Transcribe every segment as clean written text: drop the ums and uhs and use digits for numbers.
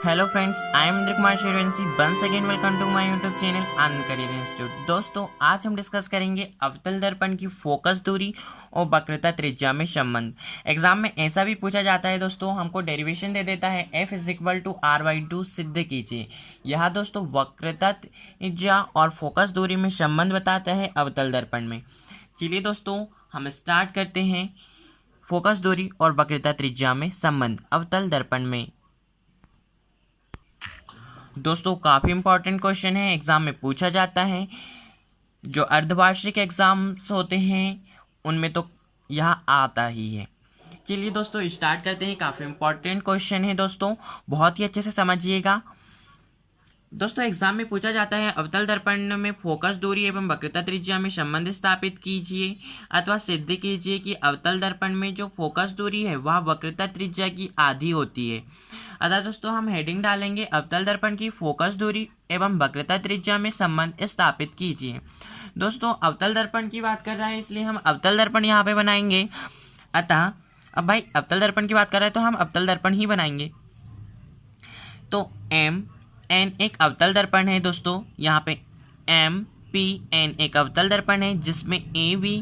Hello friends, I am Indra Kumar Sherwanshi. Once again welcome to my YouTube channel on career institute. दोस्तों, आज हम discuss करेंगे अवतल दर्पण की फोकस दूरी और वक्रता त्रिज्या में संबंध। एग्जाम में ऐसा भी पूछा जाता है दोस्तों, हमको डेरिवेशन दे देता है F = R/2 सिद्ध कीजिए। यह दोस्तों वक्रता त्रिज्या और फोकस दूरी में संबंध बताता है अवतल दर्पण में। चलिए दोस्तों, हम स्टार्ट करते हैं। फोकस दूरी और वक्रता त्रिज्या में संबंध अवतल दर्पण में। दोस्तों, काफ़ी इंपॉर्टेंट क्वेश्चन है, एग्ज़ाम में पूछा जाता है। जो अर्धवार्षिक एग्ज़ाम्स होते हैं उनमें तो यह आता ही है। चलिए दोस्तों, स्टार्ट करते हैं। काफ़ी इंपॉर्टेंट क्वेश्चन है दोस्तों, बहुत ही अच्छे से समझिएगा। दोस्तों, एग्जाम में पूछा जाता है अवतल दर्पण में फोकस दूरी एवं वक्रता त्रिज्या में संबंध स्थापित कीजिए अथवा सिद्ध कीजिए कि अवतल दर्पण में जो फोकस दूरी है वह वक्रता त्रिज्या की आधी होती है। अतः दोस्तों, हम हेडिंग डालेंगे अवतल दर्पण की फोकस दूरी एवं वक्रता त्रिज्या में संबंध स्थापित कीजिए। दोस्तों, अवतल दर्पण की बात कर रहा है इसलिए हम अवतल दर्पण यहाँ पे बनाएंगे। अतः अब भाई अवतल दर्पण की बात कर रहा है तो हम अवतल दर्पण ही बनाएंगे। तो MN एक अवतल दर्पण है दोस्तों, यहाँ पे MPN एक अवतल दर्पण है जिसमें AB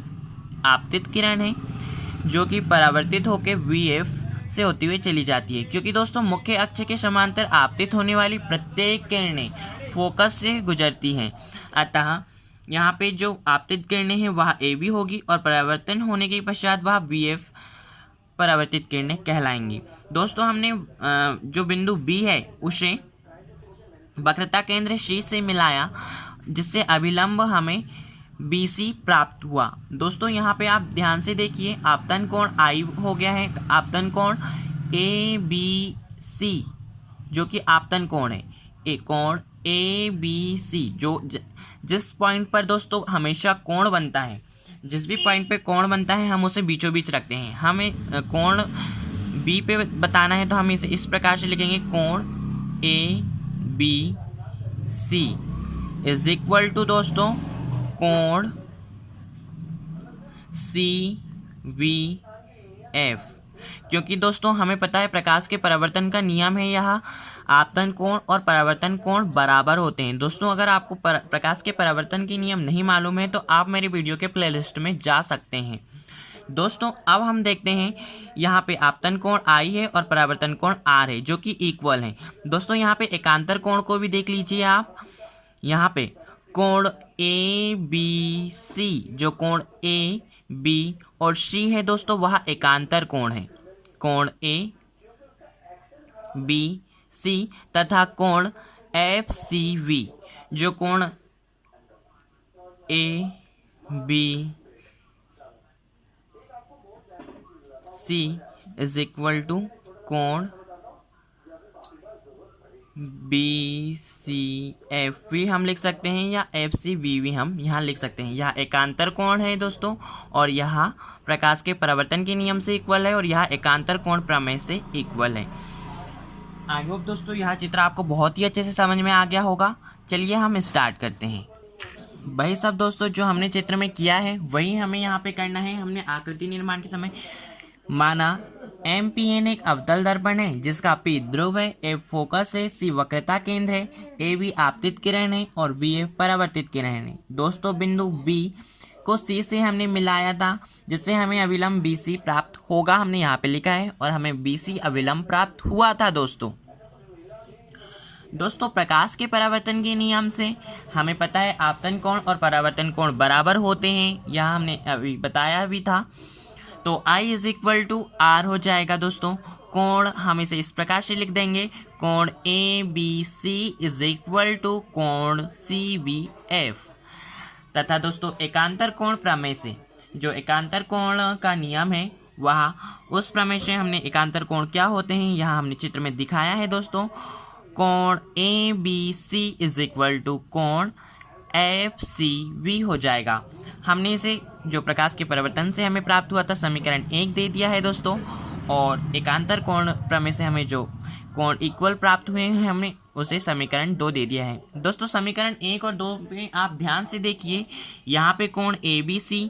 आपतित किरण है जो कि परावर्तित होकर VF से होती हुई चली जाती है, क्योंकि दोस्तों मुख्य अक्ष के समांतर आपतित होने वाली प्रत्येक किरणें फोकस से गुजरती हैं। अतः यहाँ पे जो आपतित किरणें हैं वह AB होगी और परावर्तन होने के पश्चात वह VF परावर्तित किरणें कहलाएंगी। दोस्तों, हमने जो बिंदु B है उसे वक्रता केंद्र C से मिलाया, जिससे अभिलंब हमें BC प्राप्त हुआ। दोस्तों, यहाँ पे आप ध्यान से देखिए, आपतन कोण I हो गया है, आपतन कोण ABC जो कि आपतन कोण है, एक कोण ABC जो जिस पॉइंट पर दोस्तों हमेशा कोण बनता है, जिस भी पॉइंट पे कोण बनता है हम उसे बीचों बीच रखते हैं। हमें कोण B पे बताना है तो हम इसे इस प्रकार से लिखेंगे, कोण ABC = दोस्तों कोण CVF। क्योंकि दोस्तों हमें पता है प्रकाश के परावर्तन का नियम है, यह आपतन कोण और परावर्तन कोण बराबर होते हैं। दोस्तों, अगर आपको प्रकाश के परावर्तन के नियम नहीं मालूम है तो आप मेरी वीडियो के प्लेलिस्ट में जा सकते हैं। दोस्तों, अब हम देखते हैं, यहाँ पे आपतन कोण I है और परावर्तन कोण R है जो कि इक्वल है। दोस्तों, यहाँ पे एकांतर कोण को भी देख लीजिए आप। यहाँ पे कोण ABC जो कोण AB और C है दोस्तों वह एकांतर कोण है, कोण ABC तथा कोण FCV जो कोण ABC कोण BCF भी हम लिख सकते हैं या FCV भी हम यहाँ लिख सकते हैं। यह एकांतर कोण है दोस्तों और यह प्रकाश के परावर्तन के नियम से इक्वल है और यह एकांतर कोण प्रमेय से इक्वल है। आई होप दोस्तों यह चित्र आपको बहुत ही अच्छे से समझ में आ गया होगा। चलिए हम स्टार्ट करते हैं। वही सब दोस्तों जो हमने चित्र में किया है वही हमें यहाँ पे करना है। हमने आकृति निर्माण के समय माना MPN एक अवतल दर्पण है जिसका P ध्रुव है, F फोकस है, C वक्रता केंद्र है, AB आपतित किरण है और VF परावर्तित किरण है। दोस्तों, बिंदु B को C से हमने मिलाया था जिससे हमें अभिलंब BC प्राप्त होगा, हमने यहाँ पे लिखा है, और हमें BC अभिलंब प्राप्त हुआ था। दोस्तों प्रकाश के परावर्तन के नियम से हमें पता है आपतन कोण और परावर्तन कोण बराबर होते हैं, यह हमने अभी बताया भी था। तो I = R हो जाएगा दोस्तों। कोण हम इसे इस प्रकार से लिख देंगे, कोण ABC = कोण CVF। तथा दोस्तों एकांतर कोण प्रमेय से, जो एकांतर कोण का नियम है वह उस प्रमेय से हमने एकांतर कोण क्या होते हैं यहाँ हमने चित्र में दिखाया है दोस्तों। कोण ABC = कोण FCV हो जाएगा। हमने इसे जो प्रकाश के परावर्तन से हमें प्राप्त हुआ था समीकरण 1 दे दिया है दोस्तों, और एकांतर कोण प्रमेय से हमें जो कोण इक्वल प्राप्त हुए हैं हमने उसे समीकरण 2 दे दिया है। दोस्तों, समीकरण 1 और 2 पे आप ध्यान से देखिए, यहाँ पे कोण ABC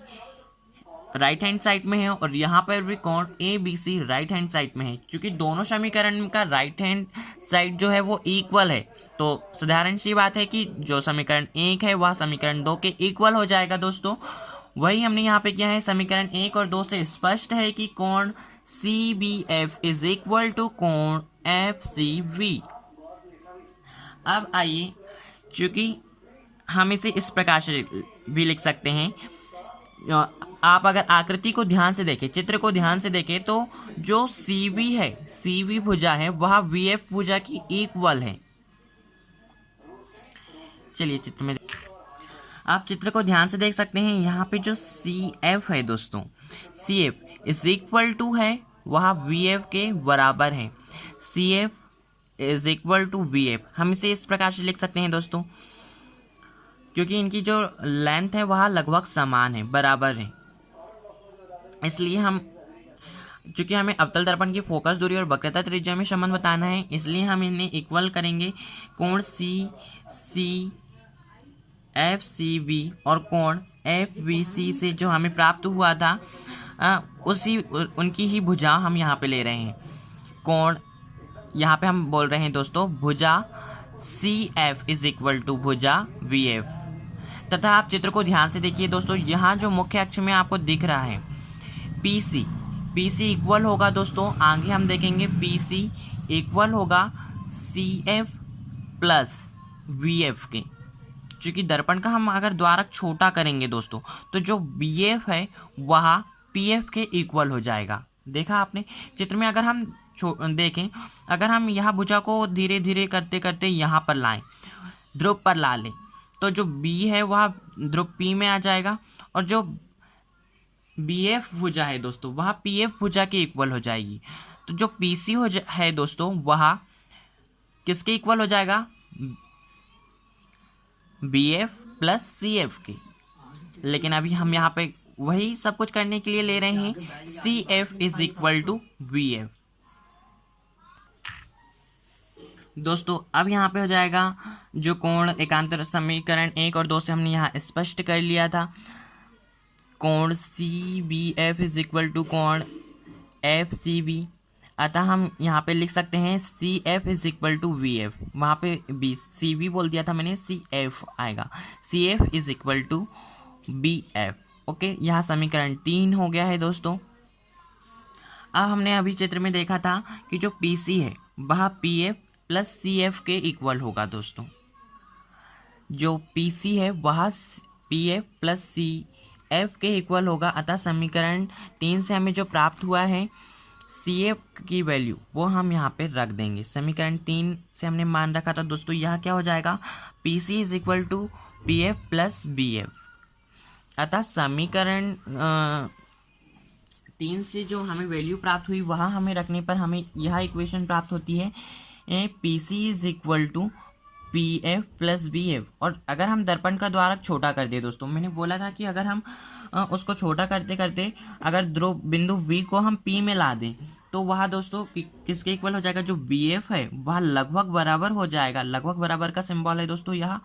राइट हैंड साइड में है और यहाँ पर भी कोण A B C right hand side में है। क्योंकि दोनों समीकरण का राइट हैंड साइड जो है वो इक्वल है, तो साधारण सी बात है कि जो समीकरण 1 है वह समीकरण 2 के इक्वल हो जाएगा दोस्तों। वही हमने यहाँ पे किया है। समीकरण 1 और 2 से स्पष्ट है कि कोण C B F is equal to कोण एफ सी वी। अब आइए, चूंकि हम इसे इस प्रकार से भी लिख सकते हैं, आप अगर आकृति को ध्यान से देखें, चित्र को ध्यान से देखें, तो जो CV है, CV भुजा है, वह VF भुजा की इक्वल है। चलिए चित्र में आप चित्र को ध्यान से देख सकते हैं। यहाँ पे जो CF है दोस्तों, CF इज इक्वल टू है, वह VF के बराबर है। CF is equal to VF, हम इसे इस प्रकार से लिख सकते हैं दोस्तों, क्योंकि इनकी जो लेंथ है वह लगभग समान है, बराबर है। इसलिए हम, चूंकि हमें अवतल दर्पण की फोकस दूरी और वक्रता त्रिज्या में संबंध बताना है, इसलिए हम इन्हें इक्वल करेंगे। कोण सी एफ सी बी और कोण एफ बी सी से जो हमें प्राप्त हुआ था, उनकी ही भुजा हम यहाँ पे ले रहे हैं। कोण यहाँ पे हम बोल रहे हैं दोस्तों, भुजा C F is equal to भुजा वी एफ। तथा आप चित्र को ध्यान से देखिए दोस्तों, यहाँ जो मुख्य अक्ष में आपको दिख रहा है PC इक्वल होगा दोस्तों, आगे हम देखेंगे PC इक्वल होगा CF प्लस VF के। चूँकि दर्पण का हम अगर द्वारक छोटा करेंगे दोस्तों, तो जो BF है वह PF के इक्वल हो जाएगा। देखा आपने चित्र में, अगर हम देखें, अगर हम यह भुजा को धीरे धीरे करते करते यहाँ पर लाएं, ध्रुव पर ला लें, तो जो B है वह ध्रुव P में आ जाएगा, और जो BF भुजा है दोस्तों वह PF भुजा के इक्वल हो जाएगी। तो जो PC है दोस्तों वह किसके इक्वल हो जाएगा, BF प्लस CF के। लेकिन अभी हम यहाँ पे वही सब कुछ करने के लिए ले रहे हैं, CF is equal to VF। दोस्तों अब यहाँ पे हो जाएगा जो कोण एकांतर समीकरण 1 और 2 से हमने यहाँ स्पष्ट कर लिया था, कोण CBF इज इक्वल टू कोण FCB। अतः हम यहाँ पे लिख सकते हैं CF is equal to VF, वहाँ पे CB बोल दिया था मैंने, CF आएगा, CF is equal to BF। Okay, यहाँ समीकरण 3 हो गया है दोस्तों। अब हमने अभी चित्र में देखा था कि जो PC है वह PF प्लस CF के इक्वल होगा दोस्तों। जो PC है वह PF प्लस CF के इक्वल होगा। अतः समीकरण 3 से हमें जो प्राप्त हुआ है CF की वैल्यू वो हम यहाँ पे रख देंगे। समीकरण 3 से हमने मान रखा था दोस्तों, यह क्या हो जाएगा, PC is equal to PF plus BF। अतः समीकरण 3 से जो हमें वैल्यू प्राप्त हुई वहाँ हमें रखने पर हमें यह इक्वेशन प्राप्त होती है, PC is equal to PF plus BF। और अगर हम दर्पण का द्वारक छोटा कर दे दोस्तों, मैंने बोला था कि अगर हम उसको छोटा करते करते अगर ध्रुव बिंदु B को हम P में ला दें, तो वह दोस्तों किसके इक्वल हो जाएगा, जो BF है वह लगभग बराबर हो जाएगा। लगभग बराबर का सिंबल है दोस्तों, यह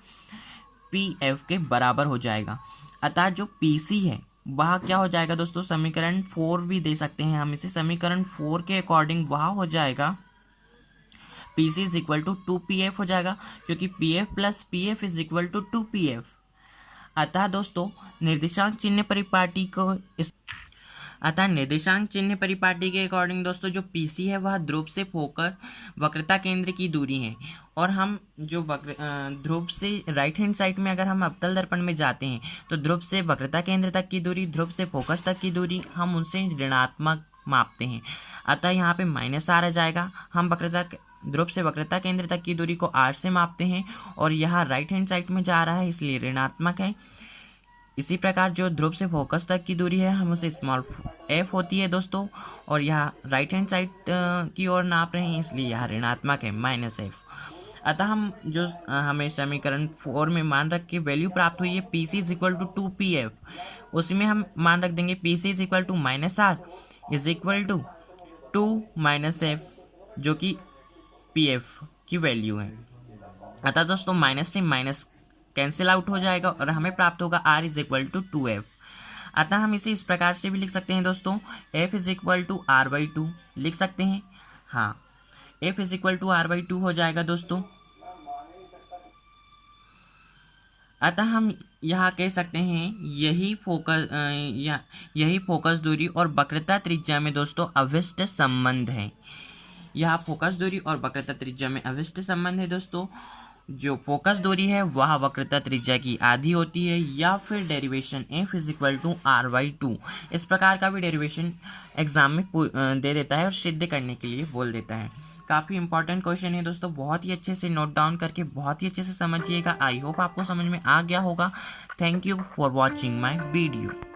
PF के बराबर हो जाएगा। अतः जो PC है वह क्या हो जाएगा दोस्तों, समीकरण 4 भी दे सकते हैं हम इसे, समीकरण 4 के अकॉर्डिंग वह हो जाएगा PC is equal to 2PF हो जाएगा, क्योंकि PF plus PF is equal to 2PF। अतः दोस्तों निर्देशांक चिन्ह परिपाटी के अकॉर्डिंग दोस्तों जो PC है वह ध्रुव से फोकस वक्रता केंद्र की दूरी है। और हम जो ध्रुव से राइट हैंड साइड में अगर हम अवतल दर्पण में जाते हैं, तो ध्रुव से वक्रता केंद्र तक की दूरी, ध्रुव से फोकस तक की दूरी हम उनसे ऋणात्मक मापते हैं। अतः यहाँ पे माइनस R आ जाएगा। हम ध्रुव से वक्रता केंद्र तक की दूरी को R से मापते हैं, और यह राइट हैंड साइड में जा रहा है इसलिए ऋणात्मक है। इसी प्रकार जो ध्रुव से फोकस तक की दूरी है हम उसे स्मॉल f होती है दोस्तों, और यह राइट हैंड साइड की ओर नाप रहे हैं इसलिए यह ऋणात्मक है, -f। अतः हम जो हमें समीकरण 4 में मान रख के वैल्यू प्राप्त हुई है PC is equal to 2PF, उसी में हम मान रख देंगे PC is equal to -R is equal to 2 -f, जो कि PF की वैल्यू है। अतः दोस्तों माइनस से माइनस कैंसिल आउट हो जाएगा और हमें प्राप्त होगा R is equal to 2F। अतः हम इसे इस प्रकार से भी लिख सकते हैं दोस्तों, F is equal to R/2 लिख सकते हैं। हाँ, F is equal to R/2 हो जाएगा दोस्तों। अतः हम यहाँ कह सकते हैं यही फोकस दूरी और वक्रता त्रिज्या में दोस्तों अविष्ट संबंध है। यह फोकस दूरी और वक्रता त्रिज्या में अविष्ट संबंध है दोस्तों। जो फोकस दूरी है वह वक्रता त्रिज्या की आधी होती है, या फिर derivation F is equal to R/2 इस प्रकार का भी डेरिवेशन एग्जाम में दे देता है और सिद्ध करने के लिए बोल देता है। काफ़ी इंपॉर्टेंट क्वेश्चन है दोस्तों, बहुत ही अच्छे से नोट डाउन करके बहुत ही अच्छे से समझिएगा। आई होप आपको समझ में आ गया होगा। Thank you for watching my video.